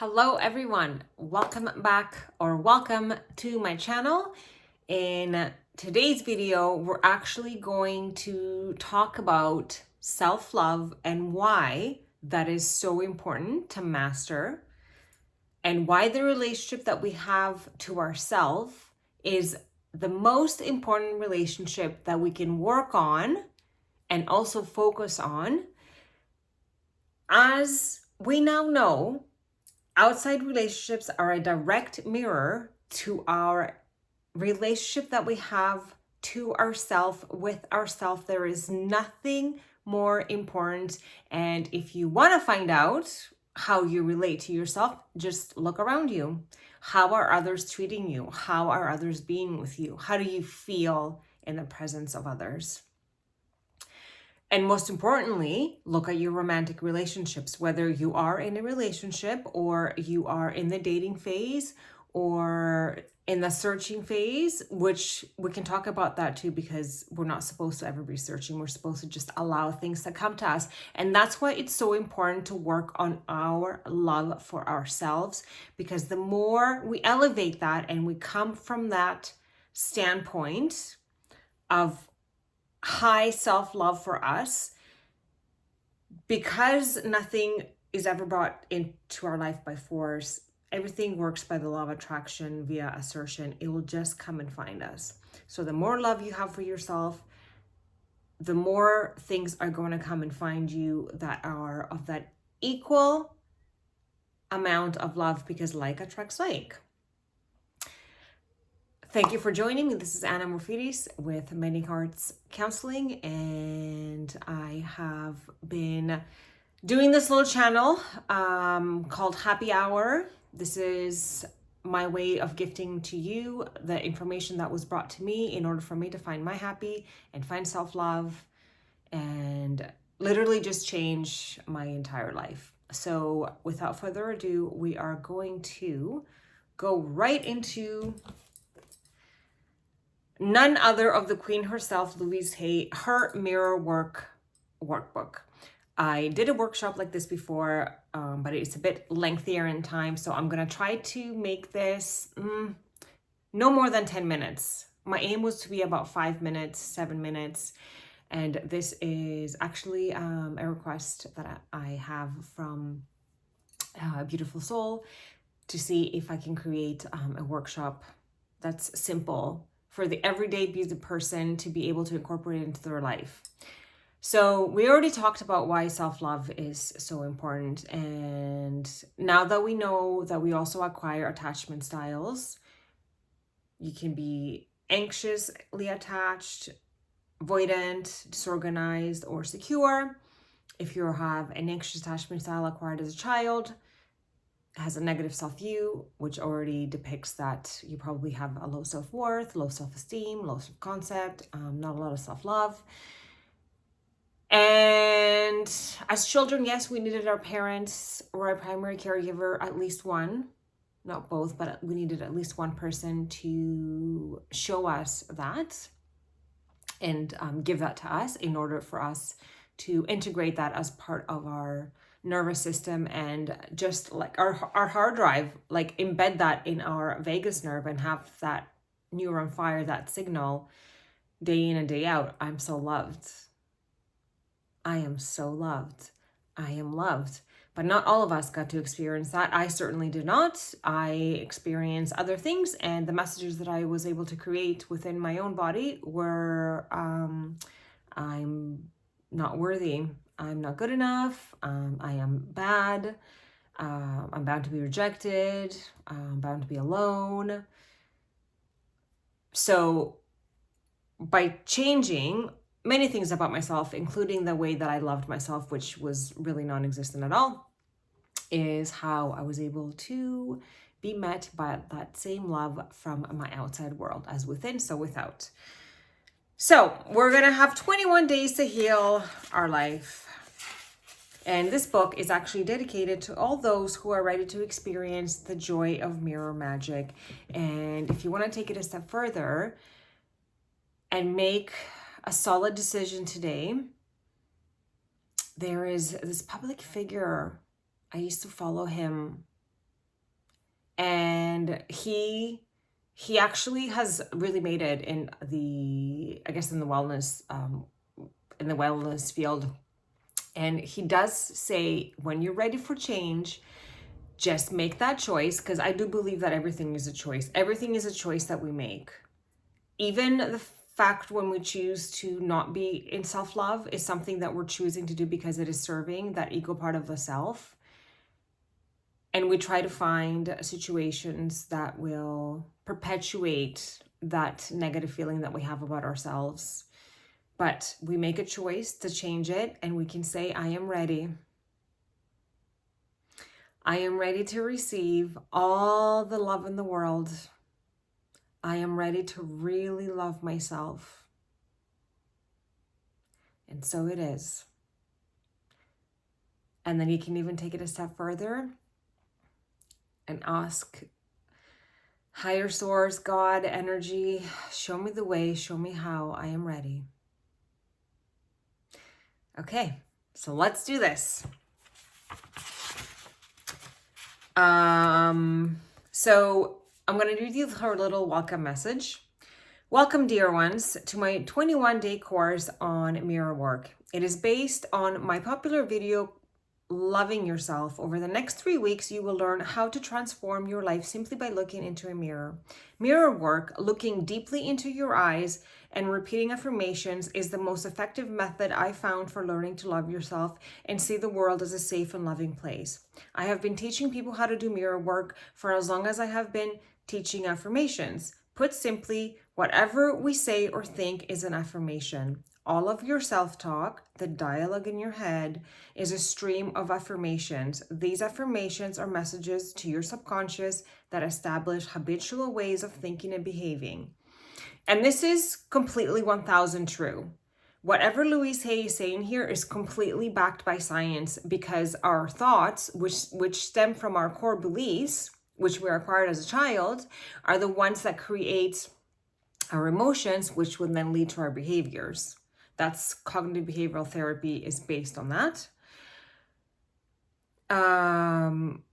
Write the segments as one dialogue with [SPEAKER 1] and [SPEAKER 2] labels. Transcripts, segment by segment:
[SPEAKER 1] Hello everyone, welcome back or welcome to my channel. In today's video, we're actually going to talk about self-love and why that is so important to master, and why the relationship that we have to ourselves is the most important relationship that we can work on and also focus on. As we now know, outside relationships are a direct mirror to our relationship that we have to ourselves, with ourselves. There is nothing more important. And if you want to find out how you relate to yourself, just look around you. How are others treating you? How are others being with you? How do you feel in the presence of others? And most importantly, look at your romantic relationships, whether you are in a relationship or you are in the dating phase or in the searching phase, which we can talk about that too, because we're not supposed to ever be searching. We're supposed to just allow things to come to us. And that's why it's so important to work on our love for ourselves, because the more we elevate that and we come from that standpoint of high self-love for us, because nothing is ever brought into our life by force, everything works by the law of attraction via assertion. It will just come and find us. So the more love you have for yourself, the more things are going to come and find you that are of that equal amount of love, because like attracts like. Thank you for joining me. This is Anna Morfidis with Mending Hearts Counseling, and I have been doing this little channel called Happy Hour. This is my way of gifting to you the information that was brought to me in order for me to find my happy and find self-love and literally just change my entire life. So without further ado, we are going to go right into none other of the Queen herself, Louise Hay, her mirror work workbook. I did a workshop like this before, but it's a bit lengthier in time. So I'm going to try to make this no more than 10 minutes. My aim was to be about 5 minutes, 7 minutes. And this is actually a request that I have from a beautiful soul to see if I can create a workshop that's simple for the everyday busy person to be able to incorporate into their life. So we already talked about why self-love is so important. And now that we know that we also acquire attachment styles, you can be anxiously attached, avoidant, disorganized, or secure. If you have an anxious attachment style acquired as a child, has a negative self-view, which already depicts that you probably have a low self-worth, low self-esteem, low self-concept, not a lot of self-love. And as children, yes, we needed our parents or a primary caregiver, at least one, not both, but we needed at least one person to show us that and give that to us in order for us to integrate that as part of our nervous system, and just like our hard drive, like embed that in our vagus nerve and have that neuron fire that signal day in and day out. I'm so loved. I am so loved. I am loved. But not all of us got to experience that. I certainly did not. I experienced other things, and the messages that I was able to create within my own body were I'm not worthy. I'm not good enough. I am bad. I'm bound to be rejected. I'm bound to be alone. So by changing many things about myself, including the way that I loved myself, which was really non-existent at all, is how I was able to be met by that same love from my outside world. As within, so without. So we're going to have 21 days to heal our life. And this book is actually dedicated to all those who are ready to experience the joy of mirror magic. And if you want to take it a step further and make a solid decision today, there is this public figure. I used to follow him And he actually has really made it in the, I guess, in the wellness field. And he does say, when you're ready for change, just make that choice, because I do believe that everything is a choice. Everything is a choice that we make. Even the fact when we choose to not be in self-love is something that we're choosing to do because it is serving that ego part of the self. And we try to find situations that will perpetuate that negative feeling that we have about ourselves. But we make a choice to change it, and we can say, I am ready. I am ready to receive all the love in the world. I am ready to really love myself. And so it is. And then you can even take it a step further and ask higher source, God, energy, show me the way, show me how. I am ready. Okay, so let's do this. So I'm going to read you her little welcome message. Welcome, dear ones, to my 21-day course on mirror work. It is based on my popular video, Loving Yourself. Over the next 3 weeks, you will learn how to transform your life simply by looking into a mirror. Mirror work, looking deeply into your eyes and repeating affirmations, is the most effective method I found for learning to love yourself and see the world as a safe and loving place. I have been teaching people how to do mirror work for as long as I have been teaching affirmations. Put simply, whatever we say or think is an affirmation. All of your self-talk, the dialogue in your head, is a stream of affirmations. These affirmations are messages to your subconscious that establish habitual ways of thinking and behaving. And this is completely 1000 true. Whatever Louise Hay is saying here is completely backed by science, because our thoughts, which stem from our core beliefs, which we acquired as a child, are the ones that create our emotions, which would then lead to our behaviors. That's cognitive behavioral therapy is based on that.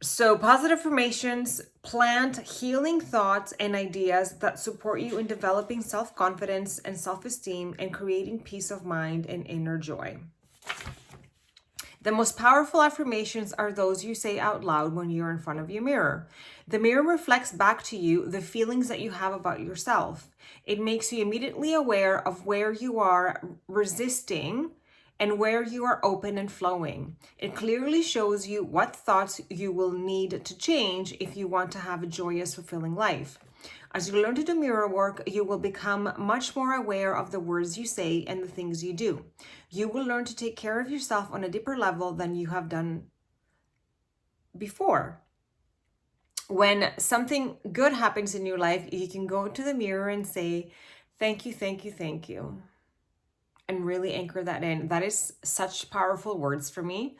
[SPEAKER 1] So positive affirmations plant healing thoughts and ideas that support you in developing self-confidence and self-esteem and creating peace of mind and inner joy. The most powerful affirmations are those you say out loud when you're in front of your mirror. The mirror reflects back to you the feelings that you have about yourself. It makes you immediately aware of where you are resisting and where you are open and flowing. It clearly shows you what thoughts you will need to change if you want to have a joyous, fulfilling life. As you learn to do mirror work, you will become much more aware of the words you say and the things you do. You will learn to take care of yourself on a deeper level than you have done before. When something good happens in your life, you can go to the mirror and say, thank you, thank you, thank you. And really anchor that in. That is such powerful words for me.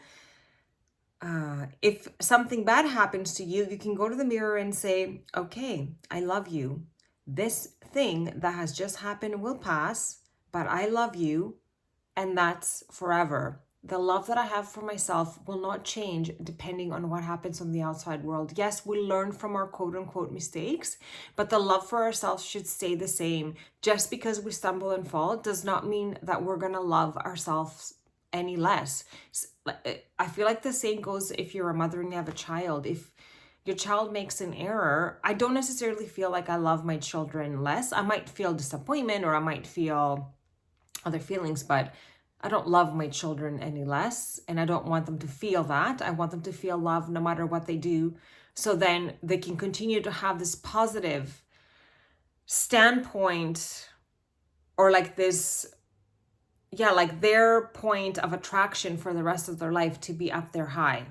[SPEAKER 1] If something bad happens to you, you can go to the mirror and say, okay, I love you. This thing that has just happened will pass, but I love you, and that's forever. The love that I have for myself will not change depending on what happens on the outside world. Yes, we learn from our quote unquote mistakes, but the love for ourselves should stay the same. Just because we stumble and fall does not mean that we're going to love ourselves any less. I feel like the same goes if you're a mother and you have a child. If your child makes an error, I don't necessarily feel like I love my children less. I might feel disappointment or I might feel other feelings, but I don't love my children any less, and I don't want them to feel that. I want them to feel love no matter what they do, so then they can continue to have this positive standpoint, or like this, like their point of attraction for the rest of their life to be up there high.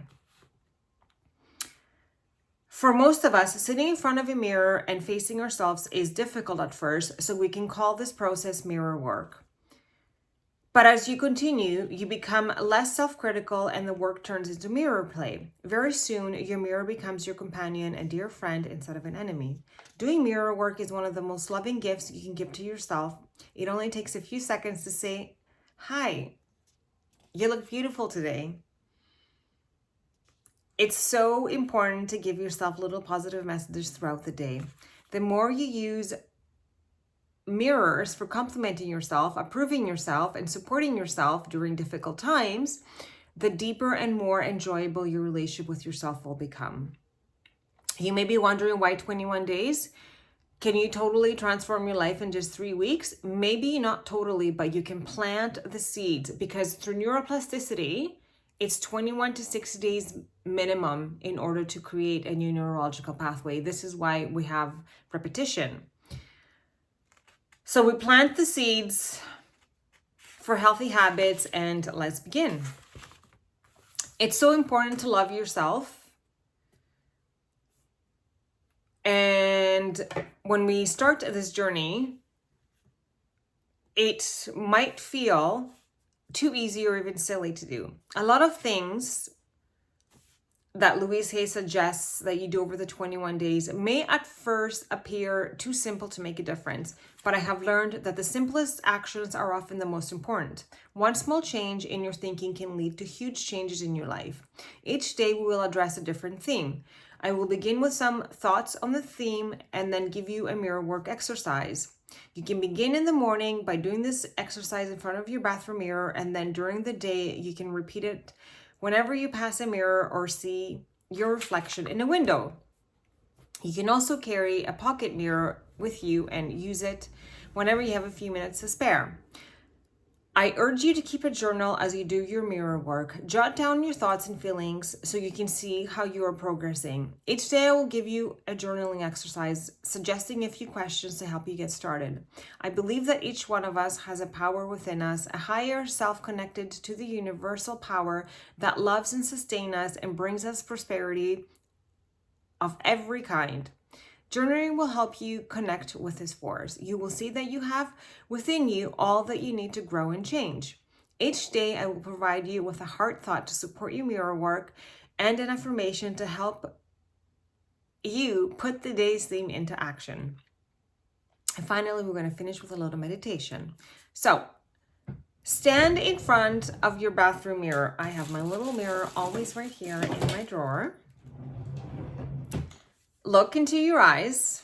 [SPEAKER 1] For most of us, sitting in front of a mirror and facing ourselves is difficult at first, so we can call this process mirror work. But as you continue, you become less self-critical and the work turns into mirror play. Very soon, your mirror becomes your companion and dear friend instead of an enemy. Doing mirror work is one of the most loving gifts you can give to yourself. It only takes a few seconds to say, hi, you look beautiful today. It's so important to give yourself little positive messages throughout the day. The more you use mirrors for complimenting yourself, approving yourself, and supporting yourself during difficult times, the deeper and more enjoyable your relationship with yourself will become. You may be wondering why 21 days? Can you totally transform your life in just 3 weeks? Maybe not totally, but you can plant the seeds, because through neuroplasticity, it's 21 to 60 days minimum in order to create a new neurological pathway. This is why we have repetition. So we plant the seeds for healthy habits, and let's begin. It's so important to love yourself. And when we start this journey, it might feel too easy or even silly to do. A lot of things that Louise Hay suggests that you do over the 21 days may at first appear too simple to make a difference, but I have learned that the simplest actions are often the most important. One small change in your thinking can lead to huge changes in your life. Each day we will address a different theme. I will begin with some thoughts on the theme and then give you a mirror work exercise. You can begin in the morning by doing this exercise in front of your bathroom mirror, and then during the day you can repeat it whenever you pass a mirror or see your reflection in a window. You can also carry a pocket mirror with you and use it whenever you have a few minutes to spare. I urge you to keep a journal as you do your mirror work. Jot down your thoughts and feelings so you can see how you are progressing. Each day I will give you a journaling exercise, suggesting a few questions to help you get started. I believe that each one of us has a power within us, a higher self connected to the universal power that loves and sustains us and brings us prosperity of every kind. Journaling will help you connect with this force. You will see that you have within you all that you need to grow and change. Each day, I will provide you with a heart thought to support your mirror work and an affirmation to help you put the day's theme into action. And finally, we're going to finish with a little meditation. So, stand in front of your bathroom mirror. I have my little mirror always right here in my drawer. Look into your eyes.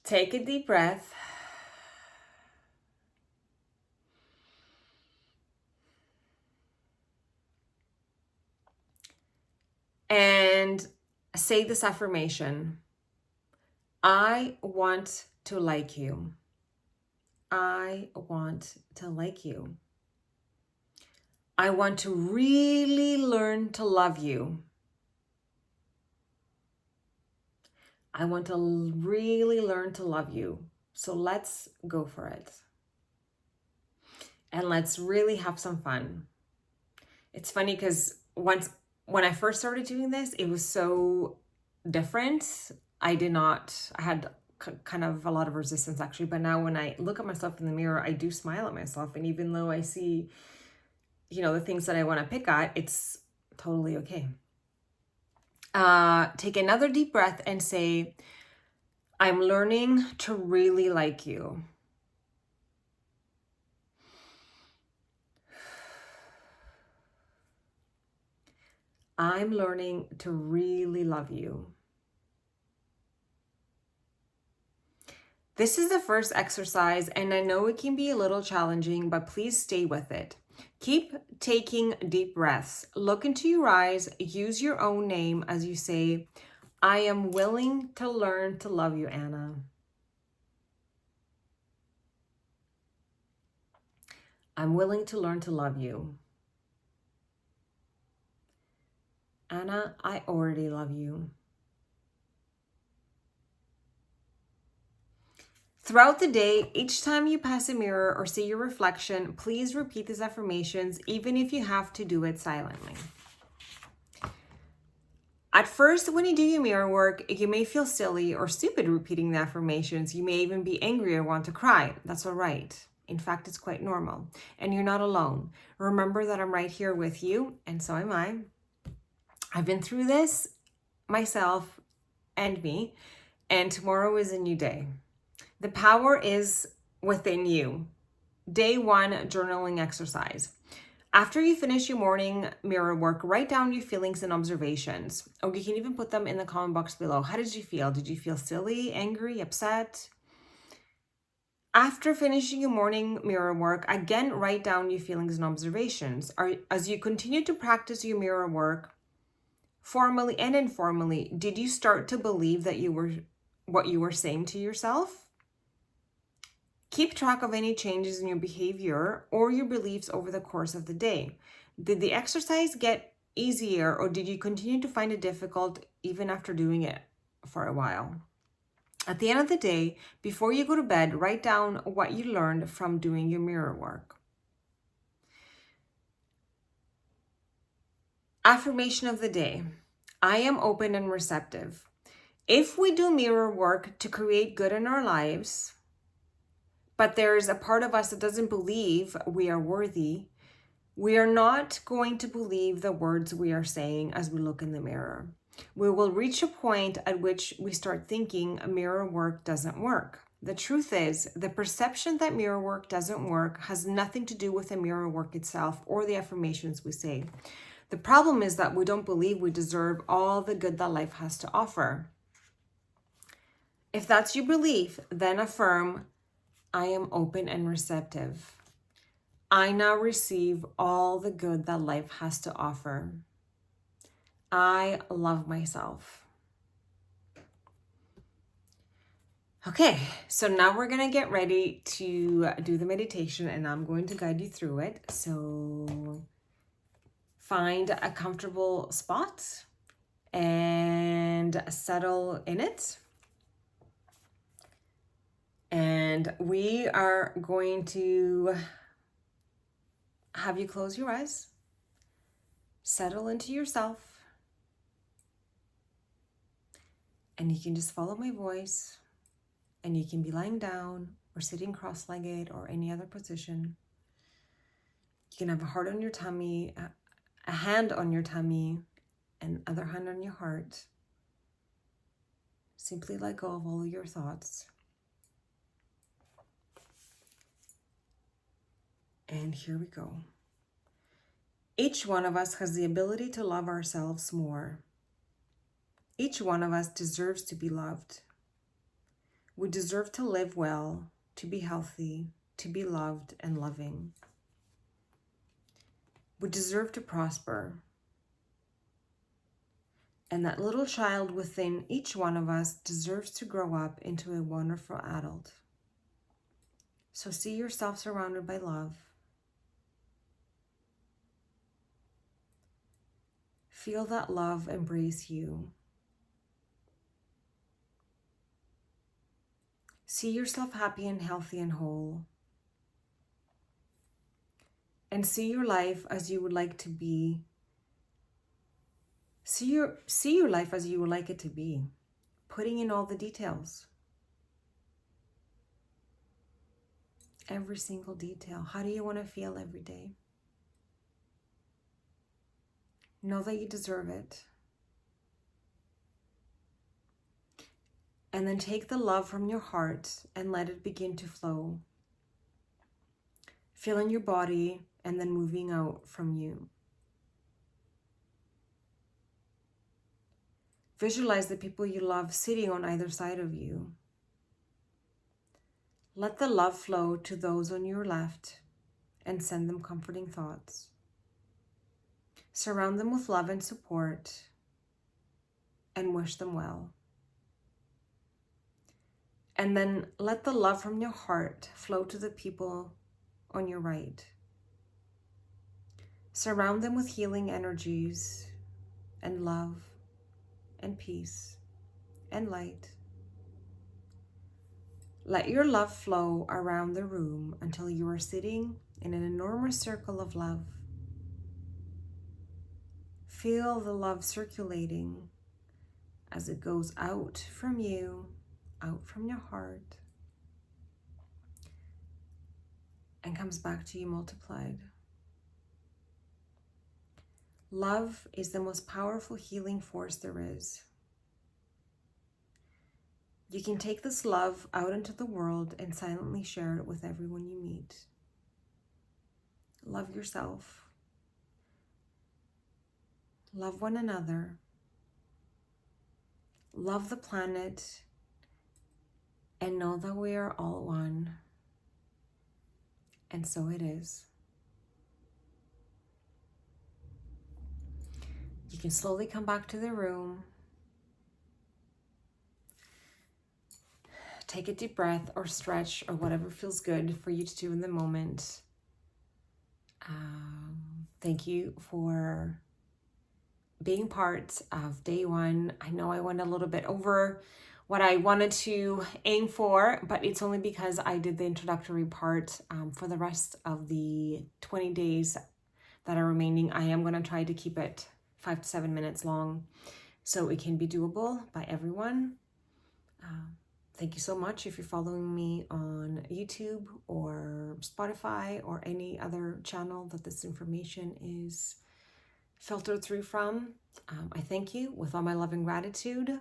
[SPEAKER 1] Take a deep breath. And say this affirmation. I want to like you. I want to like you. I want to really learn to love you. I want to really learn to love you. So let's go for it. And let's really have some fun. It's funny because when I first started doing this, it was so different. I had kind of a lot of resistance actually, but now when I look at myself in the mirror, I do smile at myself. And even though I see, the things that I want to pick at, it's totally okay. Take another deep breath and say, I'm learning to really like you. I'm learning to really love you. This is the first exercise, and I know it can be a little challenging, but please stay with it. Keep taking deep breaths. Look into your eyes. Use your own name as you say, I am willing to learn to love you, Anna. I'm willing to learn to love you. Anna, I already love you. Throughout the day, each time you pass a mirror or see your reflection, please repeat these affirmations, even if you have to do it silently. At first, when you do your mirror work, you may feel silly or stupid repeating the affirmations. You may even be angry or want to cry. That's all right. In fact, it's quite normal. And you're not alone. Remember that I'm right here with you, and so am I. I've been through this myself and me, and tomorrow is a new day. The power is within you. Day 1 journaling exercise. After you finish your morning mirror work, write down your feelings and observations. Or you can even put them in the comment box below. How did you feel? Did you feel silly, angry, upset? After finishing your morning mirror work, again, write down your feelings and observations. As you continue to practice your mirror work, formally and informally, did you start to believe that what you were saying to yourself? Keep track of any changes in your behavior or your beliefs over the course of the day. Did the exercise get easier, or did you continue to find it difficult even after doing it for a while? At the end of the day, before you go to bed, write down what you learned from doing your mirror work. Affirmation of the day. I am open and receptive. If we do mirror work to create good in our lives, but there's a part of us that doesn't believe we are worthy, we are not going to believe the words we are saying as we look in the mirror. We will reach a point at which we start thinking mirror work doesn't work. The truth is, the perception that mirror work doesn't work has nothing to do with the mirror work itself or the affirmations we say. The problem is that we don't believe we deserve all the good that life has to offer. If that's your belief, then affirm, I am open and receptive. I now receive all the good that life has to offer. I love myself. Okay, so now we're going to get ready to do the meditation, and I'm going to guide you through it. So find a comfortable spot and settle in it. And we are going to have you close your eyes, settle into yourself, and you can just follow my voice, and you can be lying down or sitting cross-legged or any other position. You can have a heart on your tummy, a hand on your tummy, and other hand on your heart. Simply let go of all of your thoughts. And here we go. Each one of us has the ability to love ourselves more. Each one of us deserves to be loved. We deserve to live well, to be healthy, to be loved and loving. We deserve to prosper. And that little child within each one of us deserves to grow up into a wonderful adult. So see yourself surrounded by love. Feel that love embrace you. See yourself happy and healthy and whole. And see your life as you would like to be. See your life as you would like it to be. Putting in all the details. Every single detail. How do you want to feel every day? Know that you deserve it. And then take the love from your heart and let it begin to flow. Feel in your body and then moving out from you. Visualize the people you love sitting on either side of you. Let the love flow to those on your left and send them comforting thoughts. Surround them with love and support and wish them well. And then let the love from your heart flow to the people on your right. Surround them with healing energies and love and peace and light. Let your love flow around the room until you are sitting in an enormous circle of love. Feel the love circulating as it goes out from you, out from your heart, and comes back to you multiplied. Love is the most powerful healing force there is. You can take this love out into the world and silently share it with everyone you meet. Love yourself. love one another, love the planet, and know that we are all one. And so it is. You can slowly come back to the room. Take a deep breath or stretch or whatever feels good for you to do in the moment. Thank you for being part of day one. I know I went a little bit over what I wanted to aim for, but it's only because I did the introductory part. For the rest of the 20 days that are remaining, I am going to try to keep it 5 to 7 minutes long so it can be doable by everyone. Thank you so much if you're following me on YouTube or Spotify or any other channel that this information is filtered through from. I thank you with all my love and gratitude.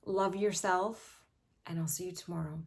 [SPEAKER 1] Love yourself, and I'll see you tomorrow.